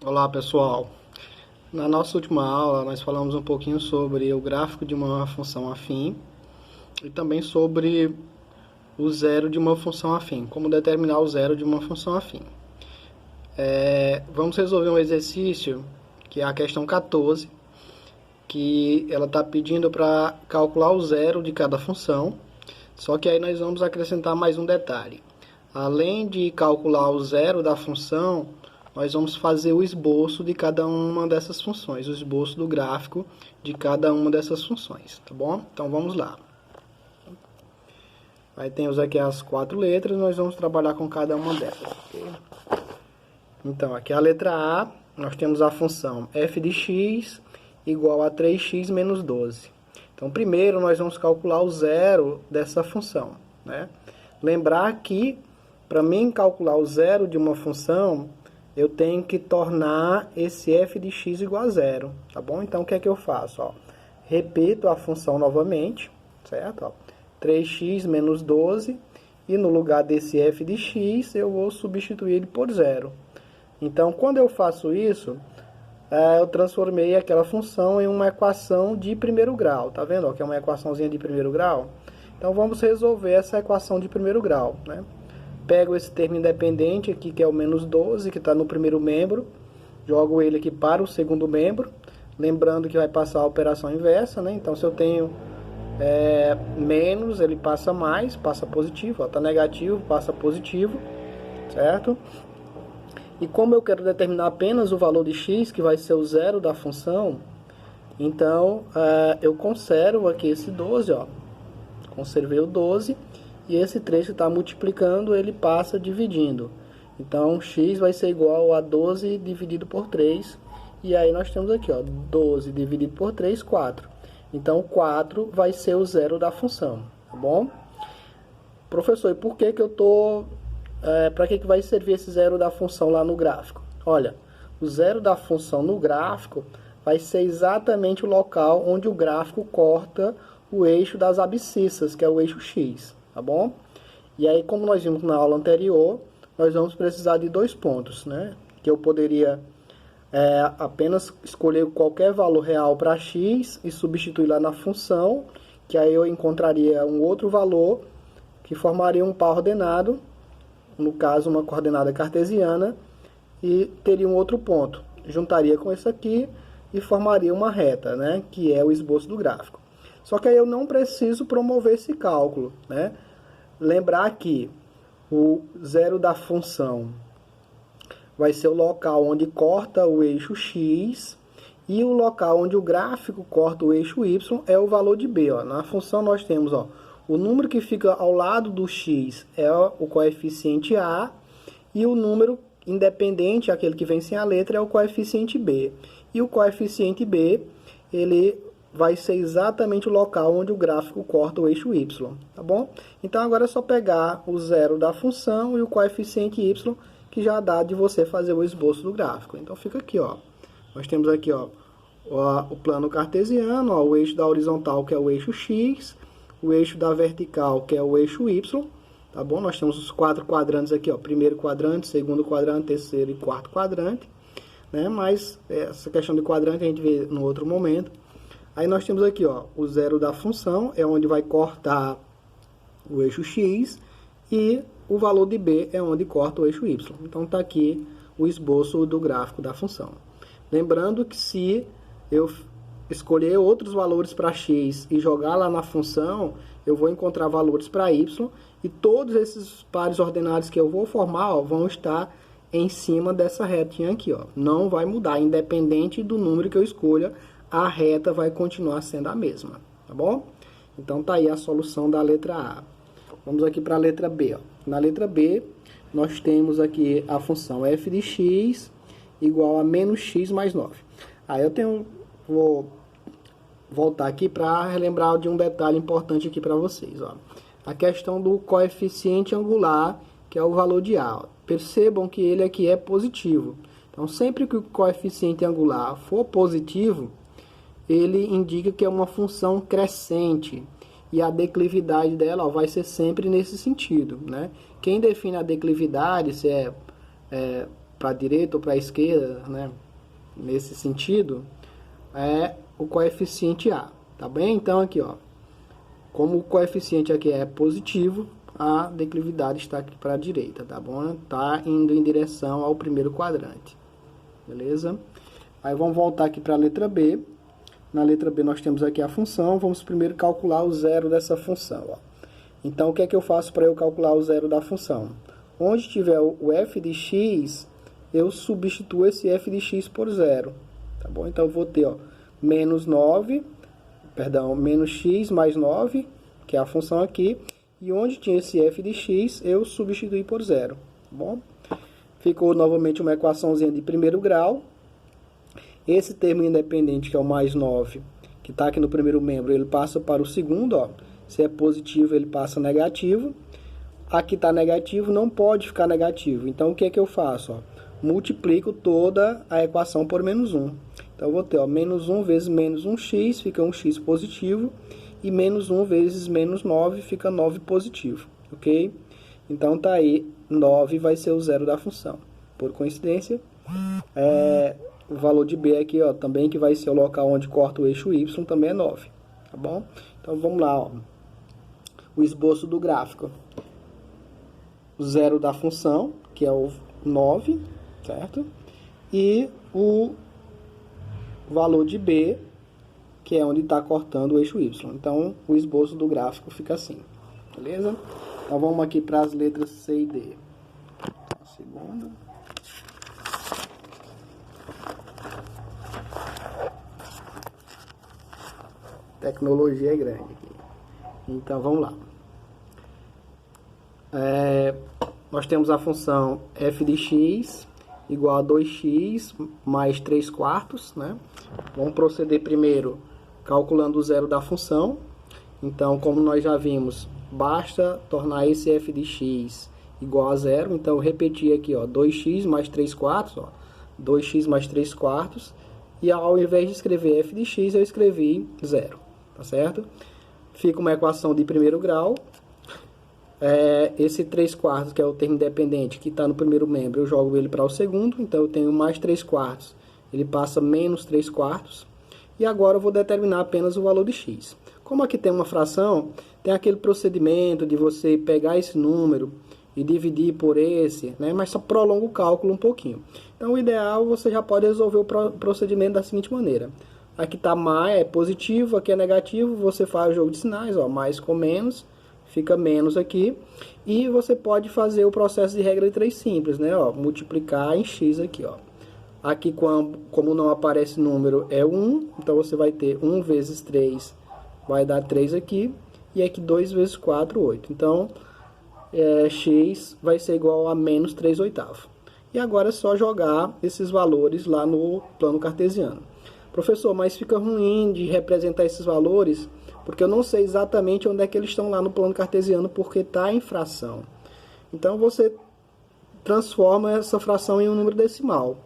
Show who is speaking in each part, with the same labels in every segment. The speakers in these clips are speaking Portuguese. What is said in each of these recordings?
Speaker 1: Olá pessoal, na nossa última aula nós falamos um pouquinho sobre o gráfico de uma função afim e também sobre o zero de uma função afim, como determinar o zero de uma função afim. Vamos resolver um exercício que é a questão 14, que ela está pedindo para calcular o zero de cada função, só que aí nós vamos acrescentar mais um detalhe. Além de calcular o zero da função, nós vamos fazer o esboço de cada uma dessas funções, o esboço do gráfico de cada uma dessas funções, tá bom? Então vamos lá. Aí temos aqui as 4 letras, nós vamos trabalhar com cada uma delas. Okay? Então aqui a letra A, nós temos a função f de x igual a 3x menos 12. Então primeiro nós vamos calcular o zero dessa função, né? Lembrar que para mim calcular o zero de uma função, eu tenho que tornar esse f de x igual a zero, tá bom? Então, o que é que eu faço? Ó, repito a função novamente, certo? Ó, 3x menos 12, e no lugar desse f de x, eu vou substituir ele por zero. Então, quando eu faço isso, eu transformei aquela função em uma equação de primeiro grau, tá vendo? Ó, que é uma equaçãozinha de primeiro grau. Então, vamos resolver essa equação de primeiro grau, né? Pego esse termo independente aqui, que é o menos 12, que está no primeiro membro. Jogo ele aqui para o segundo membro. Lembrando que vai passar a operação inversa, né? Então, se eu tenho menos, ele passa mais, passa positivo. Está negativo, passa positivo, certo? E como eu quero determinar apenas o valor de x, que vai ser o zero da função, então, eu conservo aqui esse 12, ó. Conservei o 12. E esse 3 que está multiplicando, ele passa dividindo. Então, x vai ser igual a 12 dividido por 3. E aí nós temos aqui, ó, 12 dividido por 3, 4. Então, 4 vai ser o zero da função, tá bom? Professor, e por que que eu tô... para que vai servir esse zero da função lá no gráfico? Olha, o zero da função no gráfico vai ser exatamente o local onde o gráfico corta o eixo das abscissas, que é o eixo x. Tá bom? E aí, como nós vimos na aula anterior, nós vamos precisar de 2 pontos, né? Que eu poderia apenas escolher qualquer valor real para x e substituir lá na função, que aí eu encontraria um outro valor que formaria um par ordenado, no caso uma coordenada cartesiana, e teria um outro ponto. Juntaria com esse aqui e formaria uma reta, né? Que é o esboço do gráfico. Só que aí eu não preciso promover esse cálculo, né? Lembrar que o zero da função vai ser o local onde corta o eixo x e o local onde o gráfico corta o eixo y é o valor de b. Ó. Na função nós temos, ó, o número que fica ao lado do x é o coeficiente a e o número independente, aquele que vem sem a letra, é o coeficiente b. E o coeficiente b, ele vai ser exatamente o local onde o gráfico corta o eixo y, tá bom? Então, agora é só pegar o zero da função e o coeficiente y, que já dá de você fazer o esboço do gráfico. Então, fica aqui, ó. Nós temos aqui, ó, o plano cartesiano, ó, o eixo da horizontal, que é o eixo x, o eixo da vertical, que é o eixo y, tá bom? Nós temos os 4 quadrantes aqui, ó, primeiro quadrante, segundo quadrante, terceiro e quarto quadrante, né? Mas essa questão de quadrante a gente vê no outro momento. Aí nós temos aqui, ó, o zero da função, é onde vai cortar o eixo x, e o valor de b é onde corta o eixo y. Então, está aqui o esboço do gráfico da função. Lembrando que se eu escolher outros valores para x e jogar lá na função, eu vou encontrar valores para y, e todos esses pares ordenados que eu vou formar, ó, vão estar em cima dessa retinha aqui, ó. Não vai mudar, independente do número que eu escolha, a reta vai continuar sendo a mesma, tá bom? Então, tá aí a solução da letra A. Vamos aqui para a letra B, ó. Na letra B, nós temos aqui a função f de x igual a menos x mais 9. Aí vou voltar aqui para relembrar de um detalhe importante aqui para vocês, ó. A questão do coeficiente angular, que é o valor de A, ó. Percebam que ele aqui é positivo. Então, sempre que o coeficiente angular for positivo, ele indica que é uma função crescente, e a declividade dela, ó, vai ser sempre nesse sentido, né? Quem define a declividade, se é para a direita ou para a esquerda, né? Nesse sentido, é o coeficiente A, tá bem? Então aqui, ó, como o coeficiente aqui é positivo, a declividade está aqui para a direita, tá bom? Tá indo em direção ao primeiro quadrante, beleza? Aí vamos voltar aqui para a letra B. Na letra B nós temos aqui a função, vamos primeiro calcular o zero dessa função, ó. Então o que é que eu faço para eu calcular o zero da função? Onde tiver o f de x, eu substituo esse f de x por zero, tá bom? Então eu vou ter, ó, menos x mais 9, que é a função aqui, e onde tinha esse f de x, eu substituí por zero, tá bom? Ficou novamente uma equaçãozinha de primeiro grau. Esse termo independente, que é o mais 9, que está aqui no primeiro membro, ele passa para o segundo, ó. Se é positivo, ele passa negativo. Aqui está negativo, não pode ficar negativo. Então, o que é que eu faço? Ó? Multiplico toda a equação por menos 1. Então, eu vou ter, ó, menos 1 vezes menos 1x, fica 1x positivo. E menos 1 vezes menos 9, fica 9 positivo. Ok? Então, tá aí, 9 vai ser o zero da função. Por coincidência, o valor de B aqui, ó, também, que vai ser o local onde corta o eixo Y, também é 9. Tá bom? Então, vamos lá, ó. O esboço do gráfico. O zero da função, que é o 9, certo? E o valor de B, que é onde está cortando o eixo Y. Então, o esboço do gráfico fica assim, beleza? Então, vamos aqui para as letras C e D. A segunda. Tecnologia é grande aqui. Então, vamos lá. Nós temos a função f de x igual a 2x mais 3 quartos, né? Vamos proceder primeiro calculando o zero da função. Então, como nós já vimos, basta tornar esse f de x igual a zero. Então, eu repeti aqui, ó, 2x mais 3 quartos, ó, 2x mais 3 quartos. E ao invés de escrever f de x, eu escrevi zero, tá certo? Fica uma equação de primeiro grau. Esse 3 quartos, que é o termo independente, que está no primeiro membro, eu jogo ele para o segundo. Então, eu tenho mais 3 quartos, ele passa menos 3 quartos. E agora eu vou determinar apenas o valor de x. Como aqui tem uma fração, tem aquele procedimento de você pegar esse número e dividir por esse, né? Mas só prolonga o cálculo um pouquinho. Então, o ideal, você já pode resolver o procedimento da seguinte maneira. Aqui está mais, é positivo, aqui é negativo, você faz o jogo de sinais, ó, mais com menos, fica menos aqui. E você pode fazer o processo de regra de 3 simples, né? Ó, multiplicar em x aqui, ó. Aqui, como não aparece número, é 1, então você vai ter 1 vezes 3, vai dar 3 aqui. E aqui 2 vezes 4, 8. Então, x vai ser igual a menos 3 oitavos. E agora é só jogar esses valores lá no plano cartesiano. Professor, mas fica ruim de representar esses valores, porque eu não sei exatamente onde é que eles estão lá no plano cartesiano, porque está em fração. Então, você transforma essa fração em um número decimal.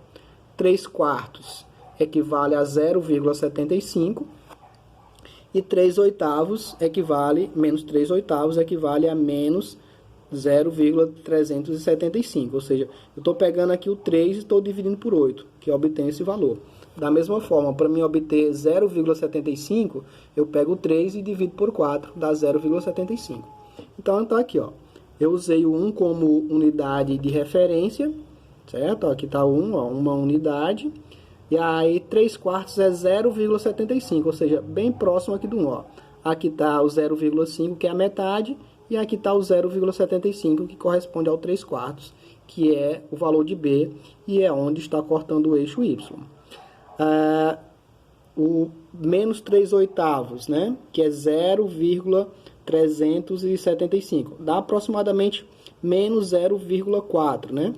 Speaker 1: 3 quartos equivale a 0,75 e 3 oitavos equivale, menos 3 oitavos equivale a menos 0,375. Ou seja, eu estou pegando aqui o 3 e estou dividindo por 8, que obtém esse valor. Da mesma forma, para mim obter 0,75, eu pego o 3 e divido por 4, dá 0,75. Então, está aqui, ó. Eu usei o 1 como unidade de referência, certo? Aqui está 1, ó, uma unidade. E aí, 3 quartos é 0,75, ou seja, bem próximo aqui do 1, ó. Aqui está o 0,5, que é a metade, e aqui está o 0,75, que corresponde ao 3 quartos, que é o valor de B, e é onde está cortando o eixo Y. O menos 3 oitavos, né? Que é 0,375. Dá aproximadamente menos 0,4, né?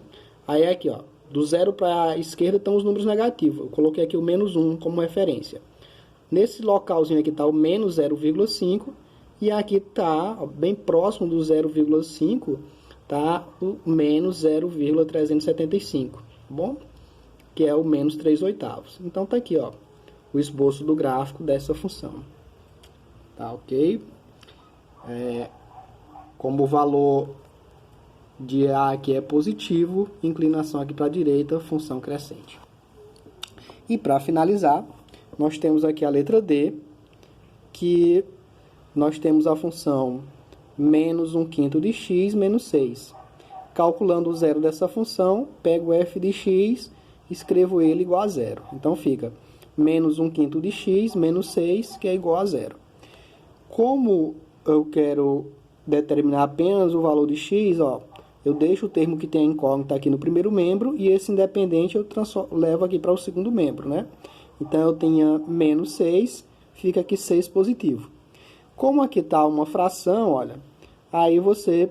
Speaker 1: Aí aqui, ó, do 0 para a esquerda estão os números negativos. Eu coloquei aqui o menos 1 como referência. Nesse localzinho aqui está o menos 0,5. E aqui está, bem próximo do 0,5, tá o menos 0,375, tá bom? Que é o menos 3 oitavos. Então, tá aqui, ó, o esboço do gráfico dessa função. Tá ok? Como o valor de A aqui é positivo, inclinação aqui para a direita, função crescente. E para finalizar, nós temos aqui a letra D, que nós temos a função menos 1/5 de x menos 6. Calculando o zero dessa função, pego f de x, escrevo ele igual a zero. Então fica menos 1/5 de x menos 6, que é igual a zero. Como eu quero determinar apenas o valor de x, ó, eu deixo o termo que tem a incógnita aqui no primeiro membro e esse independente eu levo aqui para o segundo membro, né? Então eu tenho menos 6, fica aqui 6 positivo. Como aqui está uma fração, olha, aí você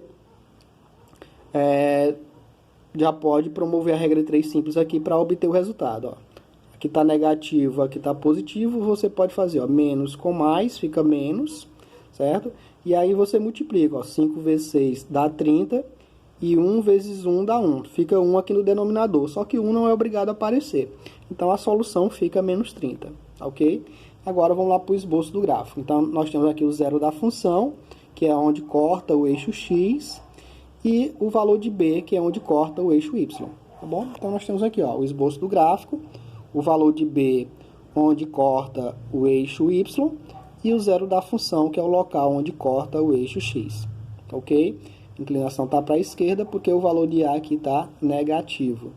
Speaker 1: já pode promover a regra de 3 simples aqui para obter o resultado, ó. Aqui está negativo, aqui está positivo, você pode fazer, ó, menos com mais, fica menos, certo? E aí você multiplica, ó, 5 vezes 6 dá 30, e 1 vezes 1 dá 1. Fica 1 aqui no denominador, só que 1 não é obrigado a aparecer. Então, a solução fica menos 30, ok? Agora, vamos lá para o esboço do gráfico. Então, nós temos aqui o zero da função, que é onde corta o eixo x, e o valor de b, que é onde corta o eixo y, tá bom? Então, nós temos aqui, ó, o esboço do gráfico, o valor de b, onde corta o eixo y, e o zero da função, que é o local onde corta o eixo x, ok? A inclinação está para a esquerda porque o valor de A aqui está negativo.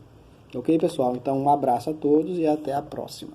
Speaker 1: Ok, pessoal? Então, um abraço a todos e até a próxima.